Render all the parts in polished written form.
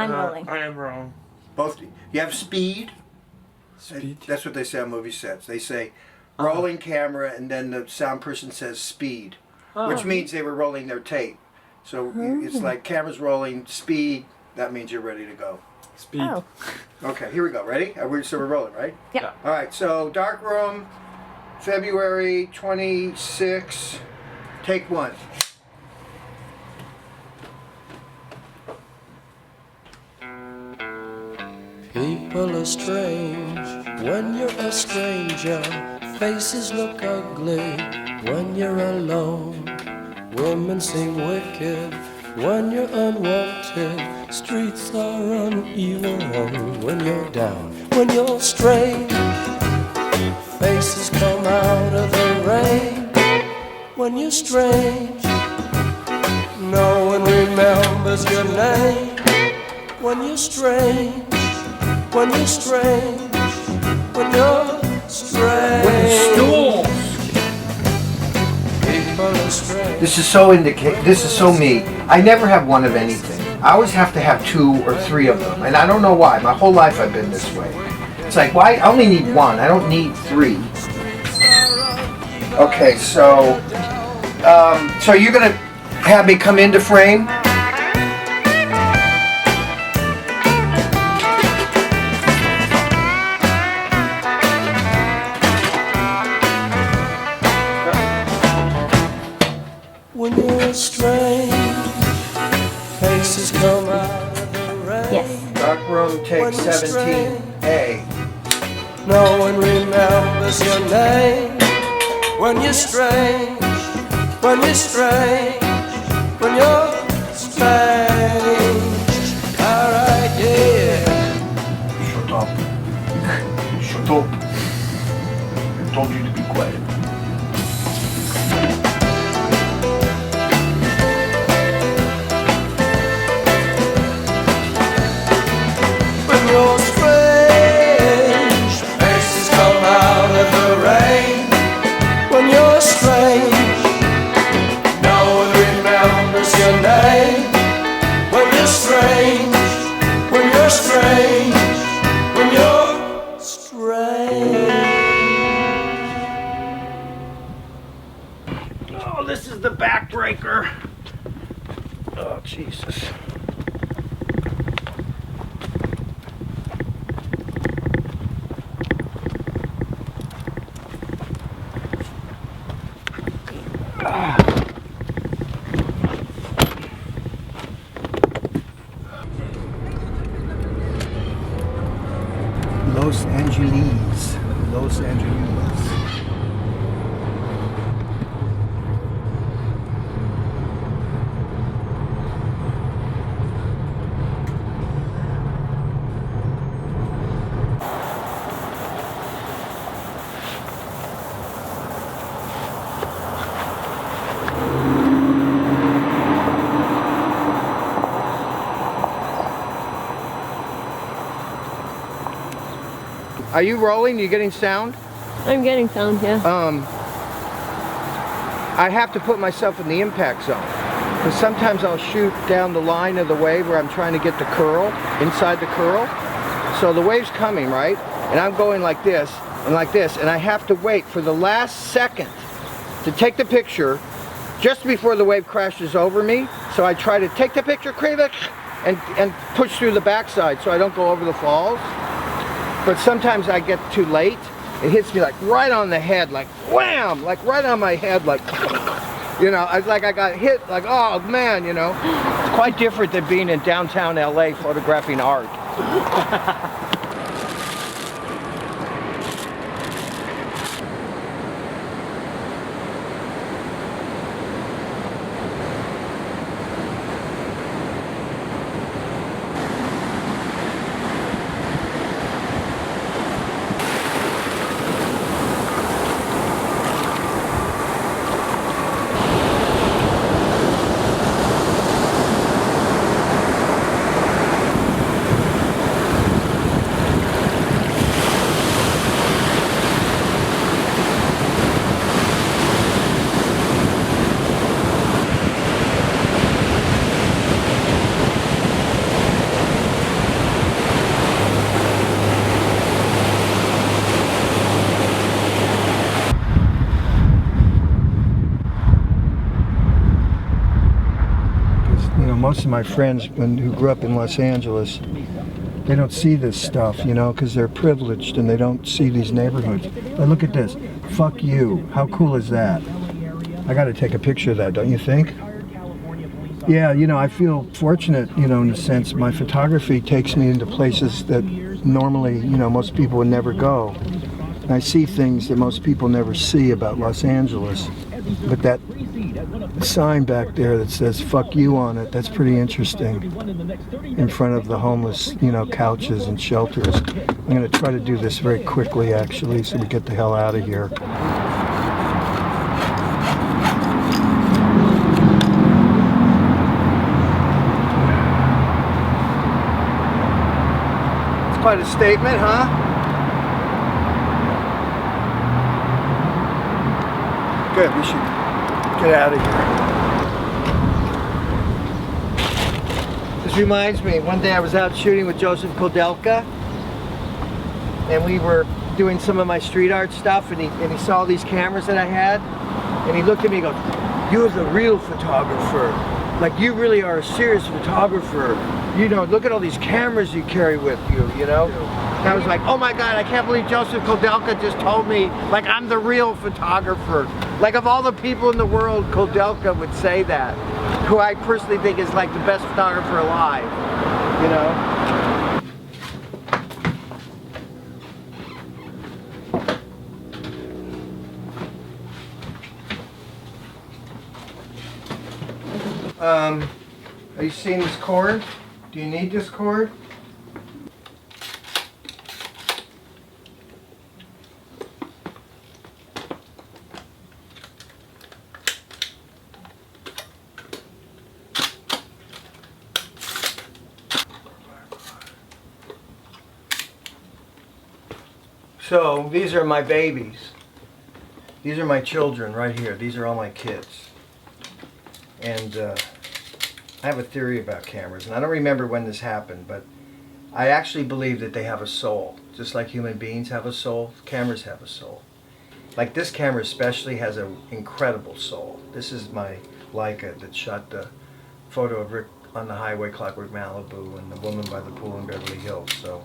I'm rolling. I am wrong. Both. You have speed. Speed. That's what they say on movie sets. They say rolling camera, and then the sound person says speed, which means they were rolling their tape. So it's like camera's rolling, speed. That means you're ready to go. Speed. Oh. Okay, here we go. Ready? So we're rolling, right? Yeah. All right. So dark room, February 26. Take one. People are strange when you're a stranger. Faces look ugly when you're alone. Women seem wicked when you're unwanted. Streets are uneven when you're down. When you're strange, faces come out of the rain. When you're strange, no one remembers your name. When you're strange, when you're strange, when you're strange. People are strange. This is so This is so me. I never have one of anything. I always have to have 2 or 3 of them, and I don't know why. My whole life I've been this way. It's like, why? I only need 1. I don't need 3. Okay, so you're gonna have me come into frame. When you're strange, faces come out of the rain. Yes. Dark room, take 17A. No one remembers your name. When you're strange, when you're strange, when you're strange. Alright, yeah. Shut up. Shut up. I told you to be quiet. When you're strange, faces come out of the rain. When you're strange, no one remembers your name. When you're strange, when you're strange, when you're strange. Oh, this is the backbreaker. Oh, Jesus. Los Angeles. Los Angeles. Are you rolling? Are you getting sound? I'm getting sound, yeah. I have to put myself in the impact zone. Because sometimes I'll shoot down the line of the wave where I'm trying to get the curl, inside the curl. So the wave's coming, right? And I'm going like this, and I have to wait for the last second to take the picture just before the wave crashes over me. So I try to take the picture, and push through the backside so I don't go over the falls. But sometimes I get too late. It hits me like right on the head, like wham, like right on my head, like, you know, I got hit, like, oh man, you know. It's quite different than being in downtown LA photographing art. most of my friends who grew up in Los Angeles, they don't see this stuff, you know, because they're privileged and they don't see these neighborhoods. But look at this. Fuck you. How cool is that? I got to take a picture of that, don't you think? Yeah, you know, I feel fortunate, you know, in a sense. My photography takes me into places that normally, you know, most people would never go. And I see things that most people never see about Los Angeles. But that sign back there that says "fuck you" on it, that's pretty interesting. In front of the homeless, you know, couches and shelters. I'm going to try to do this very quickly, actually, so we get the hell out of here. It's quite a statement, huh? Good, we should get out of here. This reminds me, one day I was out shooting with Joseph Kodelka, and we were doing some of my street art stuff, and he saw these cameras that I had, and he looked at me and goes, "You're the real photographer. Like, you really are a serious photographer. You know, look at all these cameras you carry with you, you know?" And I was like, oh my God, I can't believe Joseph Kodelka just told me, like, I'm the real photographer. Like, of all the people in the world, Kodelka would say that, who I personally think is like the best photographer alive, you know? Are you seeing this cord? Do you need this cord? So these are my babies. These are my children right here. These are all my kids. And I have a theory about cameras, and I don't remember when this happened, but I actually believe that they have a soul. Just like human beings have a soul, cameras have a soul. Like this camera especially has an incredible soul. This is my Leica that shot the photo of Rick on the highway, Clockwork Malibu, and the woman by the pool in Beverly Hills. So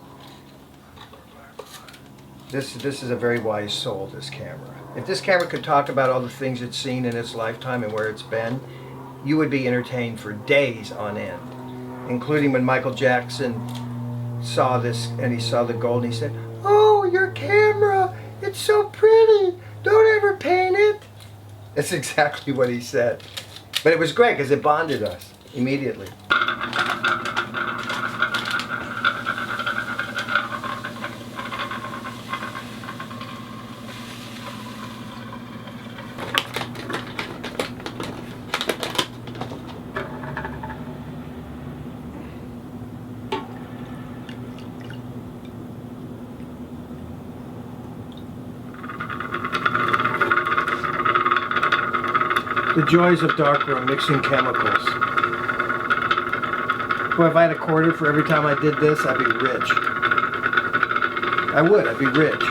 this is a very wise soul, this camera. If this camera could talk about all the things it's seen in its lifetime and where it's been, you would be entertained for days on end, including when Michael Jackson saw this and he saw the gold and he said, "Oh, your camera, it's so pretty, don't ever paint it." That's exactly what he said. But it was great because it bonded us immediately. The joys of darkroom, mixing chemicals. Well, if I had a quarter for every time I did this, I'd be rich. I would, I'd be rich.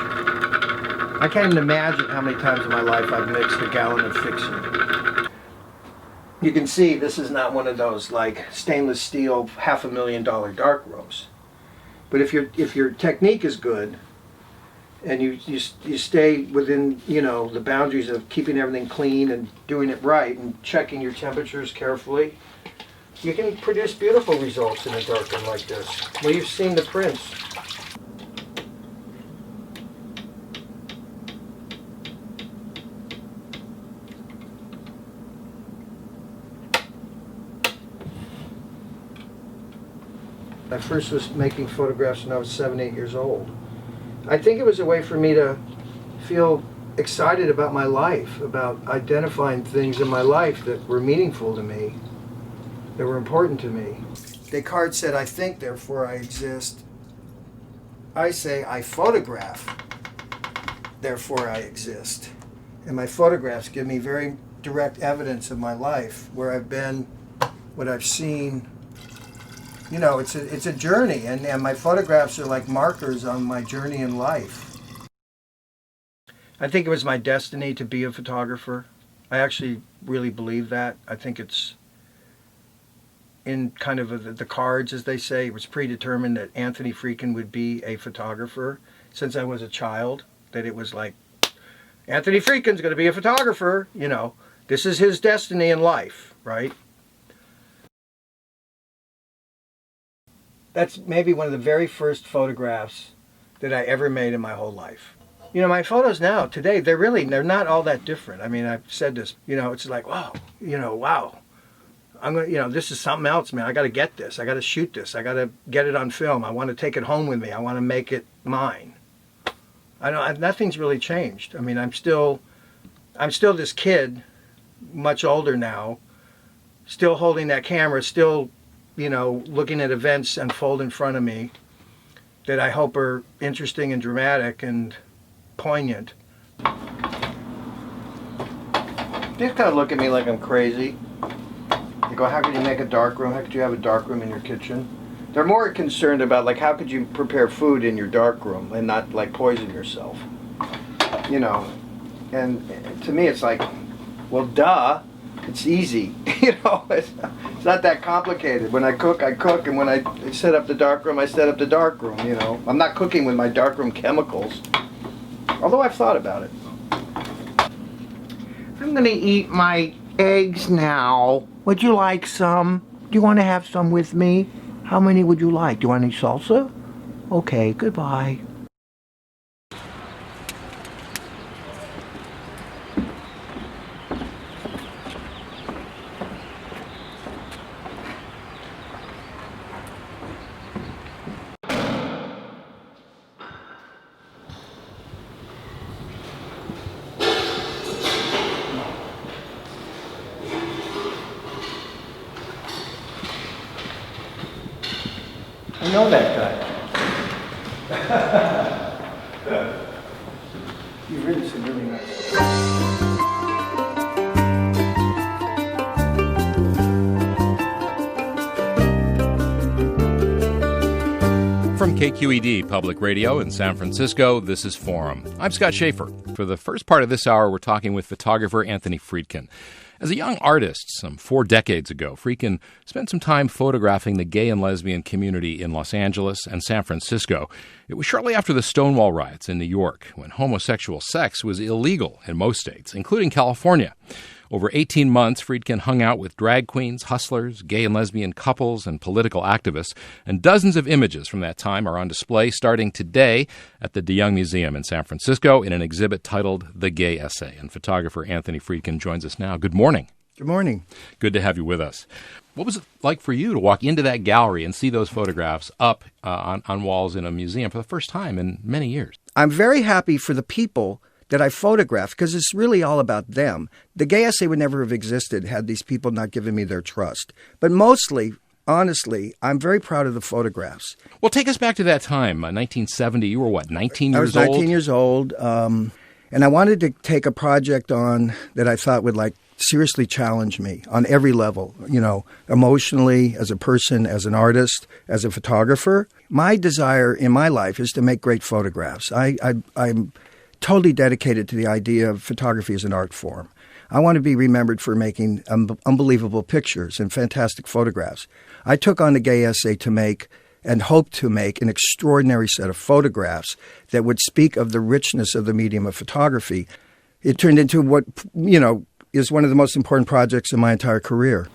I can't even imagine how many times in my life I've mixed a gallon of fixing. You can see this is not one of those like stainless steel $500,000 dark rooms. But if your technique is good, and you stay within, you know, the boundaries of keeping everything clean and doing it right and checking your temperatures carefully, you can produce beautiful results in a dark room like this. Well, you've seen the prints. I first was making photographs when I was 7, 8 years old. I think it was a way for me to feel excited about my life, about identifying things in my life that were meaningful to me, that were important to me. Descartes said, "I think, therefore I exist." I say, "I photograph, therefore I exist." And my photographs give me very direct evidence of my life, where I've been, what I've seen. You know, it's a journey, and my photographs are like markers on my journey in life. I think it was my destiny to be a photographer. I actually really believe that. I think it's in kind of the cards, as they say. It was predetermined that Anthony Friedkin would be a photographer since I was a child, that it was like, Anthony Friedkin's going to be a photographer, you know. This is his destiny in life, right? That's maybe one of the very first photographs that I ever made in my whole life. You know, my photos now, today, they're not all that different. I mean, I've said this, you know, it's like, wow, you know, wow. I'm going to, you know, this is something else, man. I got to get this. I got to shoot this. I got to get it on film. I want to take it home with me. I want to make it mine. Nothing's really changed. I mean, I'm still this kid, much older now, still holding that camera, still, you know, looking at events unfold in front of me that I hope are interesting and dramatic and poignant. They just kind of look at me like I'm crazy. They go, how could you make a dark room? How could you have a dark room in your kitchen? They're more concerned about, like, how could you prepare food in your dark room and not, like, poison yourself? You know, and to me it's like, well, duh, it's easy. You know, it's not that complicated. When I cook, and when I set up the dark room, I set up the dark room, you know. I'm not cooking with my darkroom chemicals, although I've thought about it. I'm gonna eat my eggs now. Would you like some? Do you want to have some with me? How many would you like? Do you want any salsa? Okay, goodbye. I know that guy. You've written some really nice stuff. From KQED Public Radio in San Francisco, this is Forum. I'm Scott Schaefer. For the first part of this hour, we're talking with photographer Anthony Friedkin. As a young artist, some 4 decades ago, Friedkin spent some time photographing the gay and lesbian community in Los Angeles and San Francisco. It was shortly after the Stonewall riots in New York, when homosexual sex was illegal in most states, including California. Over 18 months, Friedkin hung out with drag queens, hustlers, gay and lesbian couples, and political activists, and dozens of images from that time are on display starting today at the DeYoung Museum in San Francisco in an exhibit titled The Gay Essay. And photographer Anthony Friedkin joins us now. Good morning. Good morning. Good to have you with us. What was it like for you to walk into that gallery and see those photographs up on walls in a museum for the first time in many years? I'm very happy for the people that I photographed, because it's really all about them. The Gay Essay would never have existed had these people not given me their trust. But mostly, honestly, I'm very proud of the photographs. Well, take us back to that time, 1970. You were what, 19 years old? I was 19 years old, and I wanted to take a project on that I thought would, like, seriously challenge me on every level, you know, emotionally, as a person, as an artist, as a photographer. My desire in my life is to make great photographs. I'm totally dedicated to the idea of photography as an art form. I want to be remembered for making unbelievable pictures and fantastic photographs. I took on the Gay Essay to make and hope to make an extraordinary set of photographs that would speak of the richness of the medium of photography. It turned into what, you know, is one of the most important projects in my entire career.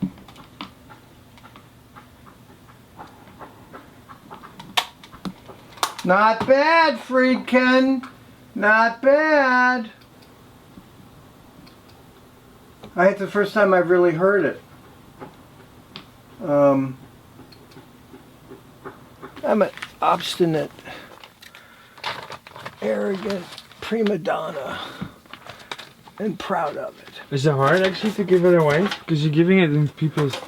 Not bad, Friedkin. Not bad. It's the first time I've really heard it. I'm an obstinate, arrogant prima donna and proud of it. Is it hard actually to give it away? Because you're giving it in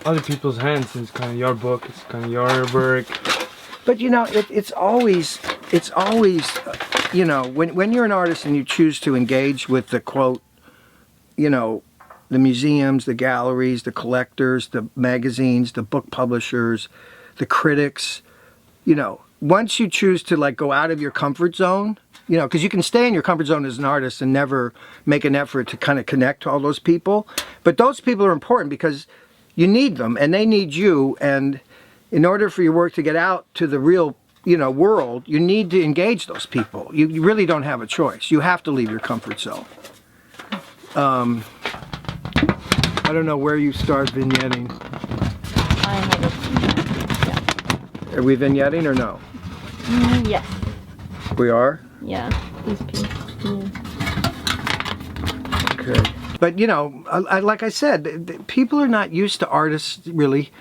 other people's hands, and it's kind of your book, it's kind of your work. But you know, it's always, you know, when you're an artist and you choose to engage with the quote, you know, the museums, the galleries, the collectors, the magazines, the book publishers, the critics, you know, once you choose to, like, go out of your comfort zone, you know, because you can stay in your comfort zone as an artist and never make an effort to kind of connect to all those people. But those people are important because You need them, and they need you, and in order for your work to get out to the real, world, you need to engage those people. You really don't have a choice. You have to leave your comfort zone. I don't know where you start vignetting. I have it. Are we vignetting or no? Yes. We are? Yeah. These pieces. Yeah. Okay. But like I said, people are not used to artists really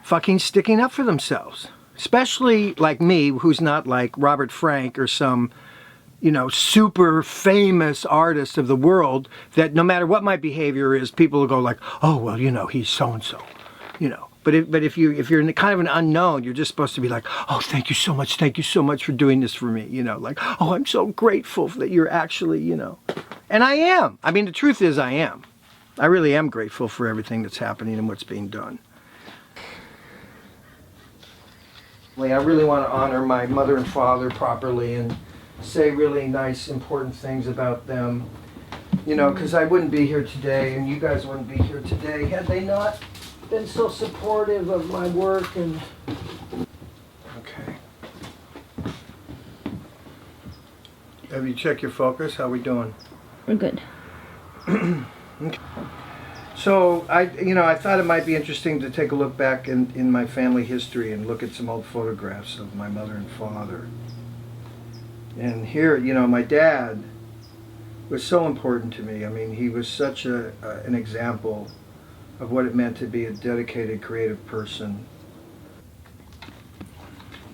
fucking sticking up for themselves. Especially like me, who's not like Robert Frank or some, super famous artist of the world, that no matter what my behavior is, people will go like, oh, well, he's so-and-so, But if you're kind of an unknown, you're just supposed to be like, oh, thank you so much for doing this for me, like, oh, I'm so grateful that you're actually, And I am. I mean, the truth is I am. I really am grateful for everything that's happening and what's being done. I really want to honor my mother and father properly and say really nice, important things about them. Because I wouldn't be here today and you guys wouldn't be here today had they not been so supportive of my work and... Okay. Have you checked your focus? How we doing? We're good. Okay. So I thought it might be interesting to take a look back in my family history and look at some old photographs of my mother and father. And here, my dad was so important to me. I mean, he was such an example of what it meant to be a dedicated, creative person.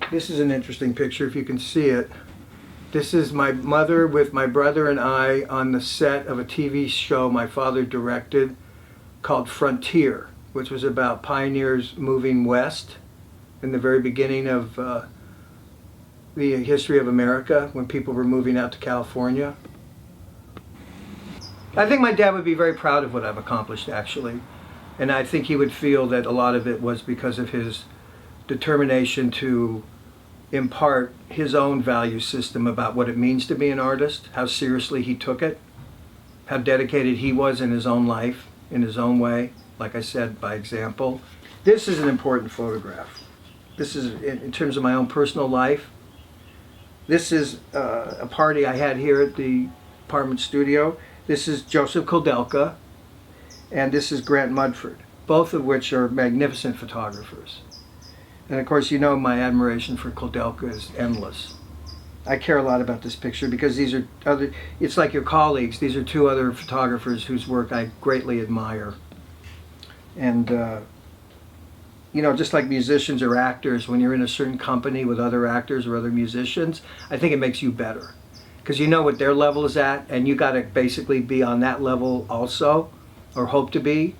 This is an interesting picture, if you can see it. This is my mother with my brother and I on the set of a TV show my father directed called Frontier, which was about pioneers moving west in the very beginning of the history of America, when people were moving out to California. I think my dad would be very proud of what I've accomplished, actually. And I think he would feel that a lot of it was because of his determination to impart his own value system about what it means to be an artist, how seriously he took it, how dedicated he was in his own life, in his own way, like I said, by example. This is an important photograph. This is in terms of my own personal life. This is a party I had here at the apartment studio. This is Joseph Koudelka, and this is Grant Mudford, both of which are magnificent photographers. And of course, my admiration for Koudelka is endless. I care a lot about this picture because these are it's like your colleagues. These are two other photographers whose work I greatly admire. And, just like musicians or actors, when you're in a certain company with other actors or other musicians, I think it makes you better. Because you know what their level is at, and you got to basically be on that level also, or hope to be.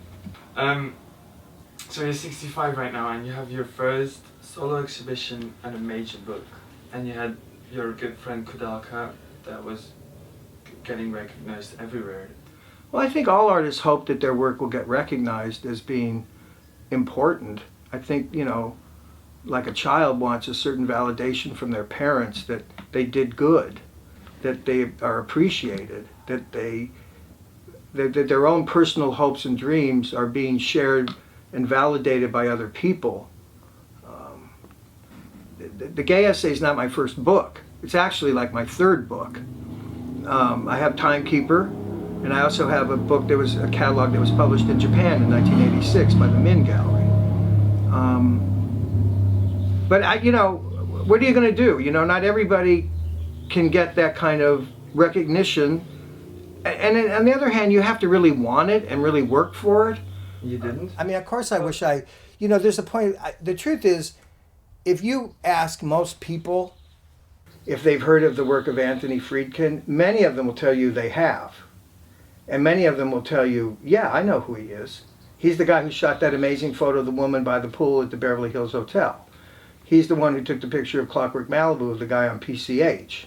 So you're 65 right now, and you have your first solo exhibition and a major book. And you had your good friend Koudelka that was getting recognized everywhere. Well, I think all artists hope that their work will get recognized as being important. I think, like a child wants a certain validation from their parents that they did good, that they are appreciated, that that their own personal hopes and dreams are being shared and validated by other people. The Gay Essay is not my first book. It's actually like my third book. I have Timekeeper, and I also have a book that was a catalog that was published in Japan in 1986 by the Min Gallery. But what are you going to do? Not everybody can get that kind of recognition. And on the other hand, you have to really want it and really work for it. You didn't? I mean, of course I wish there's a point, the truth is, if you ask most people if they've heard of the work of Anthony Friedkin, many of them will tell you they have. And many of them will tell you, yeah, I know who he is. He's the guy who shot that amazing photo of the woman by the pool at the Beverly Hills Hotel. He's the one who took the picture of Clockwork Malibu of the guy on PCH.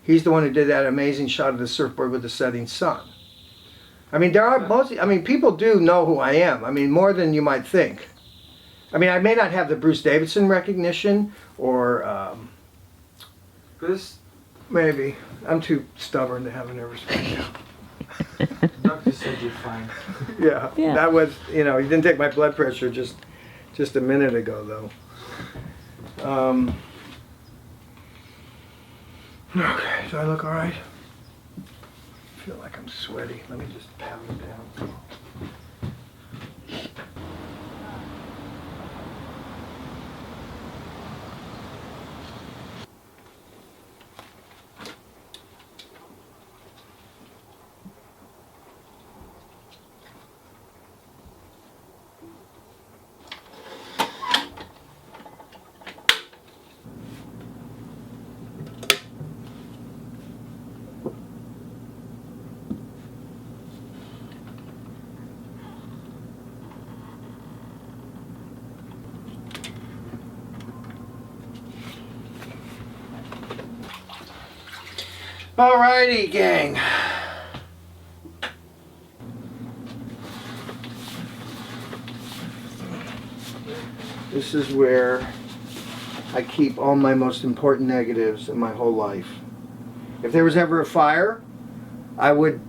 He's the one who did that amazing shot of the surfboard with the setting sun. I mean, people do know who I am. I mean, more than you might think. I mean, I may not have the Bruce Davidson recognition or maybe. I'm too stubborn to have a nervous breakdown. doctor said you're fine. Yeah, Yeah. that was, you know, he didn't take my blood pressure just a minute ago, though. Okay, do I look all right? I feel like I'm sweaty. Let me just pat it down. Alrighty, gang. This is where I keep all my most important negatives in my whole life. If there was ever a fire, I would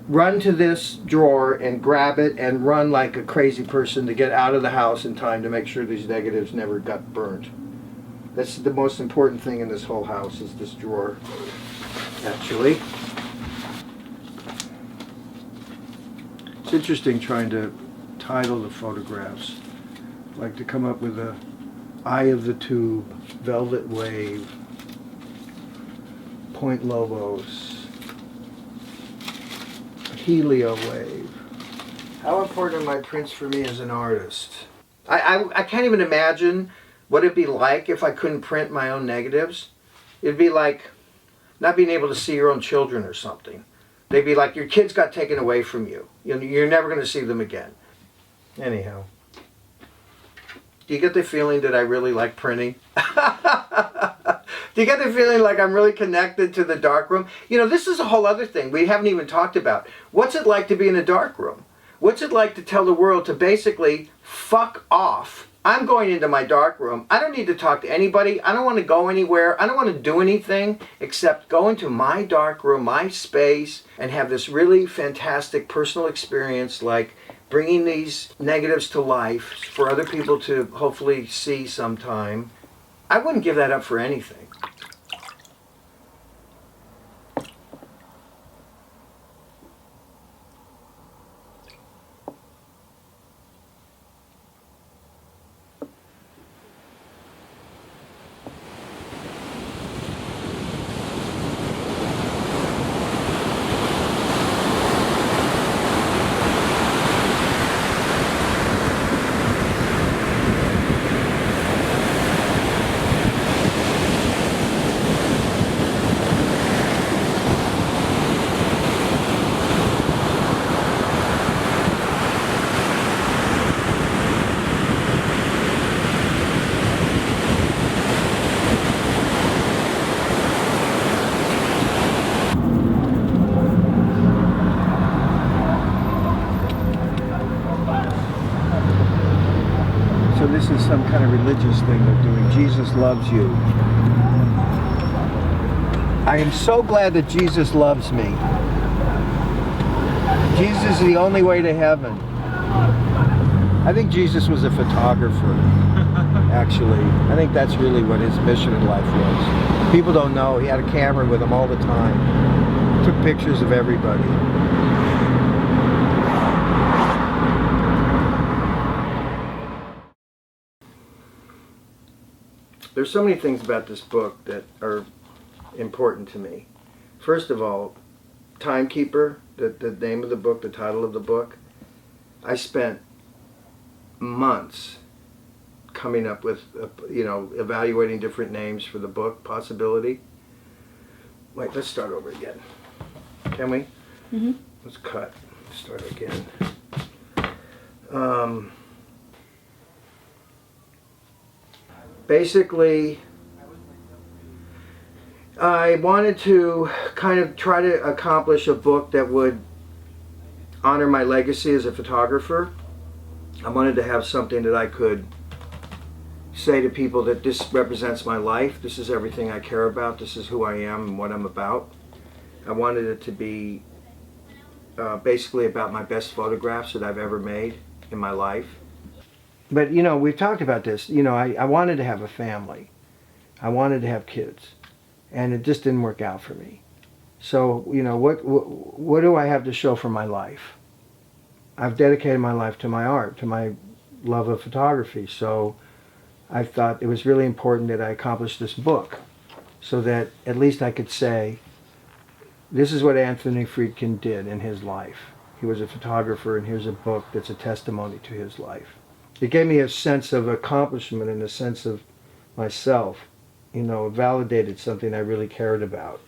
run to this drawer and grab it and run like a crazy person to get out of the house in time to make sure these negatives never got burnt. That's the most important thing in this whole house, is this drawer, actually. It's interesting trying to title the photographs. I like to come up with a Eye of the Tube, Velvet Wave, Point Lobos, Helio Wave. How important are my prints for me as an artist? I can't even imagine what it'd be like if I couldn't print my own negatives. It'd be like not being able to see your own children or something. They'd be like, your kids got taken away from you. You're never going to see them again. Anyhow. Do you get the feeling that I really like printing? Do you get the feeling like I'm really connected to the darkroom? You know, this is a whole other thing we haven't even talked about. What's it like to be in a darkroom? What's it like to tell the world to basically fuck off? I'm going into my darkroom. I don't need to talk to anybody. I don't want to go anywhere. I don't want to do anything except go into my darkroom, my space, and have this really fantastic personal experience, like bringing these negatives to life for other people to hopefully see sometime. I wouldn't give that up for anything. So this is some kind of religious thing they're doing. Jesus loves you. I am so glad that Jesus loves me. Jesus is the only way to heaven. I think Jesus was a photographer, actually. I think that's really what his mission in life was. People don't know. He had a camera with him all the time. Took pictures of everybody. There's so many things about this book that are important to me. First of all, Timekeeper, the name of the book, the title of the book, I spent months coming up with, evaluating different names for the book, possibility. Wait, let's start over again. Can we? Mm-hmm. Let's cut. Start again. Basically, I wanted to kind of try to accomplish a book that would honor my legacy as a photographer. I wanted to have something that I could say to people that this represents my life. This is everything I care about. This is who I am and what I'm about. I wanted it to be basically about my best photographs that I've ever made in my life. But you know, we've talked about this. You know, I wanted to have a family. I wanted to have kids, and it just didn't work out for me. So, you know, what do I have to show for my life? I've dedicated my life to my art, to my love of photography. So I thought it was really important that I accomplish this book so that at least I could say, this is what Anthony Friedkin did in his life. He was a photographer, and here's a book that's a testimony to his life. It gave me a sense of accomplishment and a sense of myself. You know, it validated something I really cared about.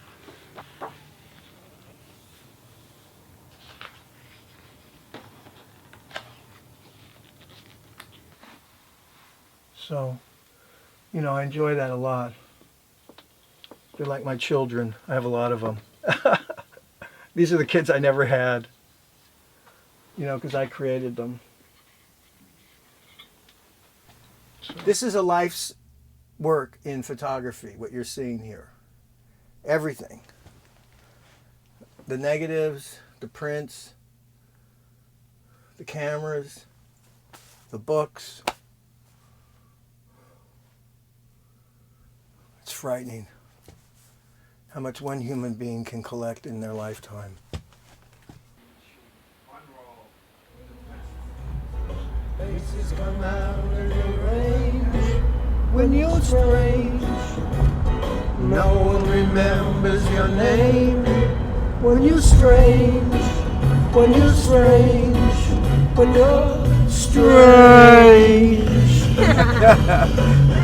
So, you know, I enjoy that a lot. They're like my children. I have a lot of them. These are the kids I never had, you know, because I created them. This is a life's work in photography, what you're seeing here. Everything. The negatives, the prints, the cameras, the books. It's frightening how much one human being can collect in their lifetime. Faces come out of the range when you're strange. No one remembers your name when you're strange. When you're strange. When you're strange.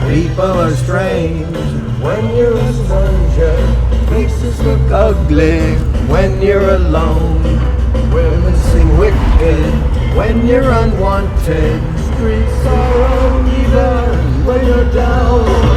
People are strange when you're a stranger. Faces look ugly when you're alone. Women sing wicked when you're unwanted. Streets are uneven when you're down.